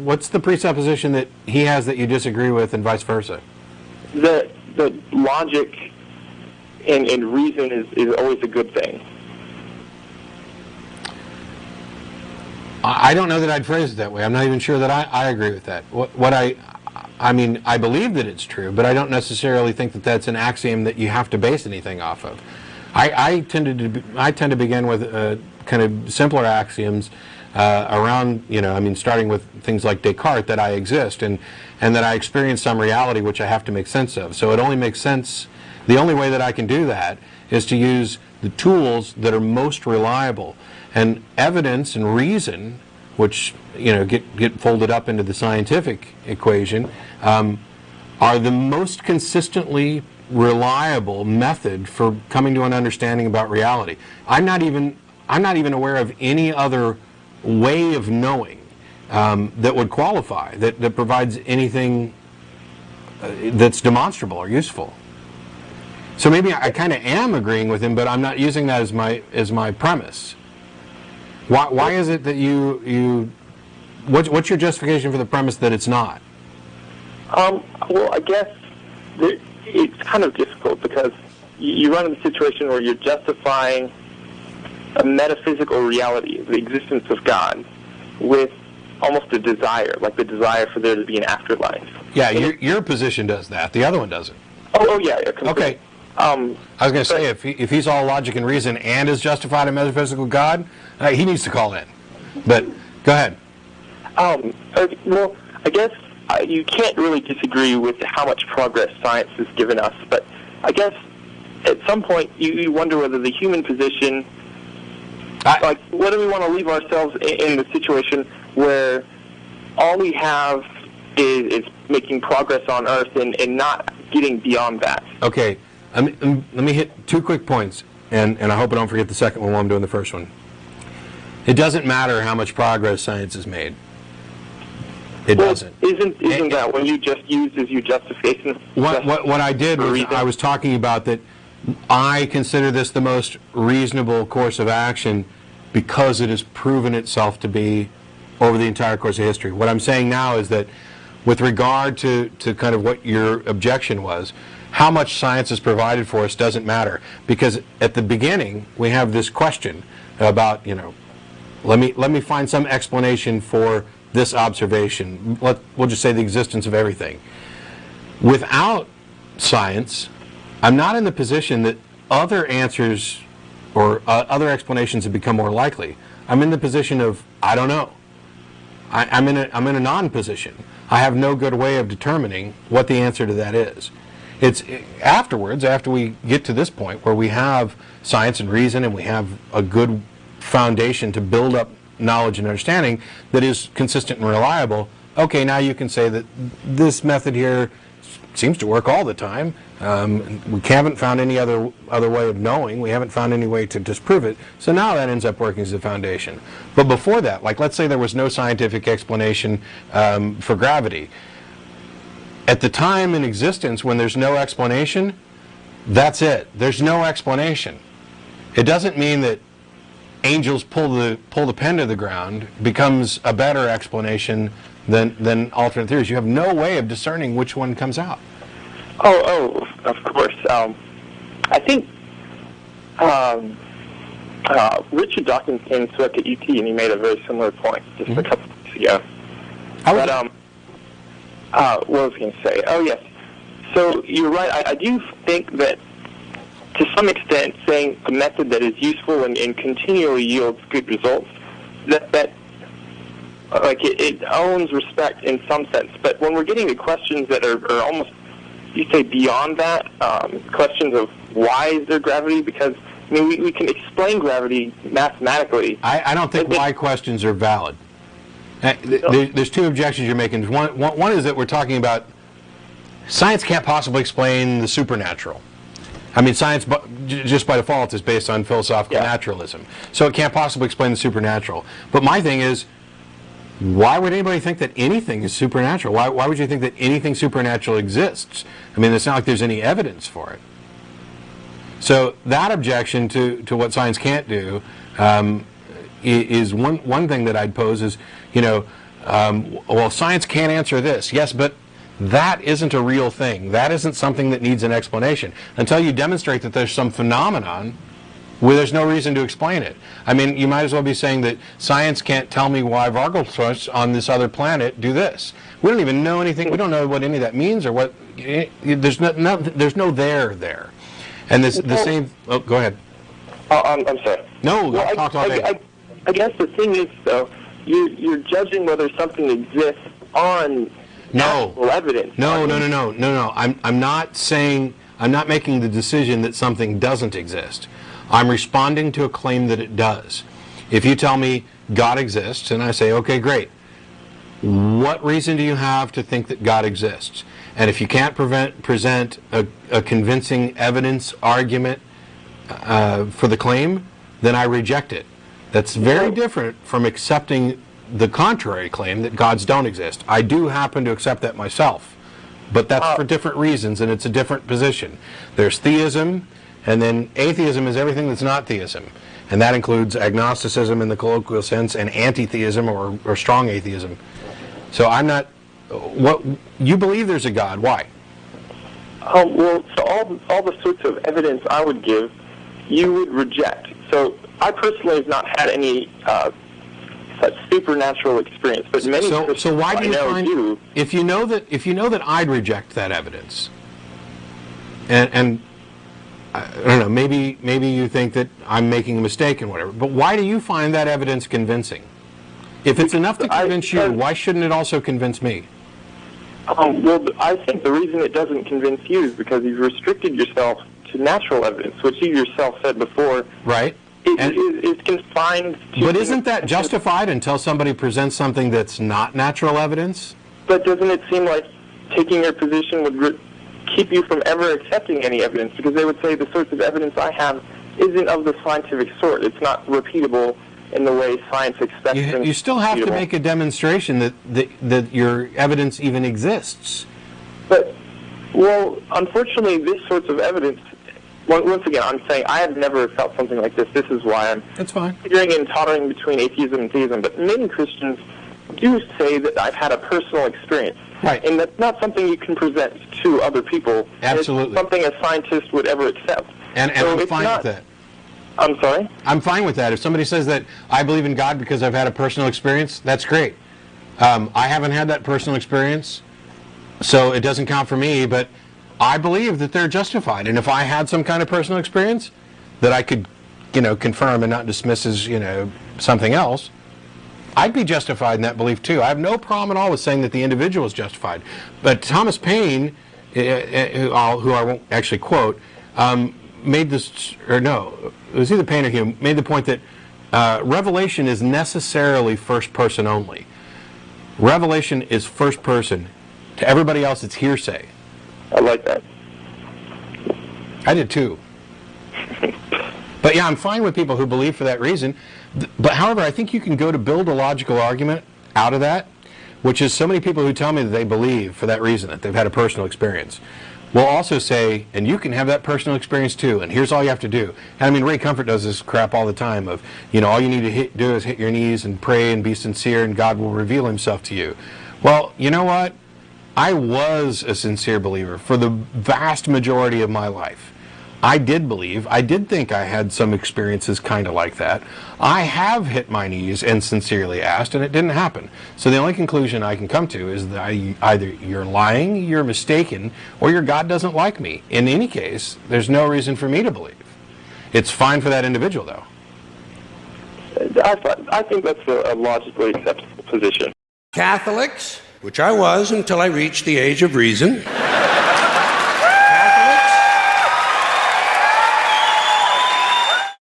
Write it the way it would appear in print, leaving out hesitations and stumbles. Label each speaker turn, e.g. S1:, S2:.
S1: what's the presupposition that he has that you disagree with, and vice versa?
S2: The logic and reason is always a good thing.
S1: I don't know that I'd phrase it that way. I'm not even sure that I agree with that. I mean, I believe that it's true, but I don't necessarily think that that's an axiom that you have to base anything off of. I tend to begin with kind of simpler axioms around, I mean, starting with things like Descartes, that I exist and that I experience some reality which I have to make sense of. So it only makes sense. The only way that I can do that is to use the tools that are most reliable. And evidence and reason, which get folded up into the scientific equation, are the most consistently reliable method for coming to an understanding about reality. I'm not even aware of any other way of knowing that would qualify, that provides anything that's demonstrable or useful. So maybe I kind of am agreeing with him, but I'm not using that as my premise. Why is it that what's your justification for the premise that it's not?
S2: Well, I guess it's kind of difficult because you run into a situation where you're justifying a metaphysical reality, the existence of God, with almost a desire, like the desire for there to be an afterlife.
S1: Yeah, your position does that. The other one doesn't.
S2: Oh yeah, completely.
S1: Okay. I was going to say, if he's all logic and reason and is justified a metaphysical God, he needs to call in. But go ahead.
S2: Okay, well, I guess you can't really disagree with how much progress science has given us, but I guess at some point you wonder whether the human position, whether we want to leave ourselves in the situation where all we have is making progress on Earth and not getting beyond that.
S1: Okay. Let me hit 2 quick points, and I hope I don't forget the second one while I'm doing the first one. It doesn't matter how much progress science has made. It doesn't.
S2: Isn't that when you just use as your justification?
S1: What I did was I was talking about that I consider this the most reasonable course of action because it has proven itself to be over the entire course of history. What I'm saying now is that with regard to kind of what your objection was, how much science is provided for us doesn't matter, because at the beginning we have this question about, let me find some explanation for this observation. We'll just say the existence of everything. Without science, I'm not in the position that other answers or other explanations have become more likely. I'm in the position of I don't know. I'm in a non-position. I have no good way of determining what the answer to that is. It's afterwards, after we get to this point where we have science and reason and we have a good foundation to build up knowledge and understanding that is consistent and reliable, okay, now you can say that this method here seems to work all the time. We haven't found any other way of knowing. We haven't found any way to disprove it. So now that ends up working as a foundation. But before that, like let's say there was no scientific explanation for gravity. At the time in existence when there's no explanation, that's it. There's no explanation. It doesn't mean that angels pull the pen to the ground becomes a better explanation than alternate theories. You have no way of discerning which one comes out.
S2: Oh, of course. I think Richard Dawkins came to work at UT and he made a very similar point just a couple of weeks ago. What was I going to say? Oh, yes. So you're right. I do think that to some extent saying a method that is useful and continually yields good results, that it owns respect in some sense. But when we're getting to questions that are almost, you say, beyond that, questions of why is there gravity? Because I mean, we can explain gravity mathematically.
S1: I don't think why questions are valid. There's 2 objections you're making. One is that we're talking about science can't possibly explain the supernatural. I mean, science, just by default, is based on philosophical naturalism. So it can't possibly explain the supernatural. But my thing is, why would anybody think that anything is supernatural? Why would you think that anything supernatural exists? I mean, it's not like there's any evidence for it. So that objection to what science can't do is one thing that I'd pose is, well, science can't answer this. Yes, but that isn't a real thing. That isn't something that needs an explanation. Until you demonstrate that there's some phenomenon where there's no reason to explain it. I mean, you might as well be saying that science can't tell me why Vargulthrush on this other planet do this. We don't even know anything. We don't know what any of that means or what. There's no there. And this the same. Oh, go ahead.
S2: I'm sorry.
S1: No, well, talk all day.
S2: I guess the thing is, though, you're judging whether something exists on actual evidence.
S1: No. I'm not saying, I'm not making the decision that something doesn't exist. I'm responding to a claim that it does. If you tell me God exists, and I say, okay, great. What reason do you have to think that God exists? And if you can't present a convincing evidence argument for the claim, then I reject it. That's very different from accepting the contrary claim that gods don't exist. I do happen to accept that myself, but that's for different reasons, and it's a different position. There's theism, and then atheism is everything that's not theism, and that includes agnosticism in the colloquial sense and anti-theism or strong atheism. So I'm not. What you believe there's a God? Why?
S2: Well, so all the sorts of evidence I would give, you would reject. So I personally have not had any such supernatural experience, but many Christians
S1: so why do you find
S2: do.
S1: If you know that I'd reject that evidence, and I don't know, maybe you think that I'm making a mistake and whatever, but why do you find that evidence convincing? If it's enough to convince you, why shouldn't it also convince me?
S2: Well, I think the reason it doesn't convince you is because you've restricted yourself to natural evidence, which you yourself said before.
S1: Right.
S2: Is confined to...
S1: But isn't that justified until somebody presents something that's not natural evidence?
S2: But doesn't it seem like taking your position would keep you from ever accepting any evidence? Because they would say the sorts of evidence I have isn't of the scientific sort. It's not repeatable in the way science expects.
S1: You still have to make a demonstration that your evidence even exists.
S2: But, well, unfortunately, this sorts of evidence... Once again, I'm saying I have never felt something like this. This is why I'm figuring and tottering between atheism and theism. But many Christians do say that I've had a personal experience.
S1: Right.
S2: And that's not something you can present to other people.
S1: Absolutely.
S2: It's something a scientist would ever accept.
S1: And so I'm fine with that.
S2: I'm sorry?
S1: I'm fine with that. If somebody says that I believe in God because I've had a personal experience, that's great. I haven't had that personal experience, so it doesn't count for me, but I believe that they're justified. And if I had some kind of personal experience that I could, confirm and not dismiss as, something else, I'd be justified in that belief too. I have no problem at all with saying that the individual is justified. But Thomas Paine, who I won't actually quote, made this, or no, it was either Paine or Hume, made the point that revelation is necessarily first person only. Revelation is first person. To everybody else, it's hearsay.
S2: I like that.
S1: I did too. But yeah, I'm fine with people who believe for that reason. But however, I think you can go to build a logical argument out of that, which is so many people who tell me that they believe for that reason, that they've had a personal experience, will also say, and you can have that personal experience too, and here's all you have to do. And I mean, Ray Comfort does this crap all the time of, all you need to do is hit your knees and pray and be sincere and God will reveal himself to you. Well, you know what? I was a sincere believer for the vast majority of my life. I did believe, I did think I had some experiences kind of like that. I have hit my knees and sincerely asked, and it didn't happen. So the only conclusion I can come to is that either you're lying, you're mistaken, or your God doesn't like me. In any case, there's no reason for me to believe. It's fine for that individual, though.
S2: I think that's a logically acceptable position.
S3: Catholics, which I was until I reached the age of reason,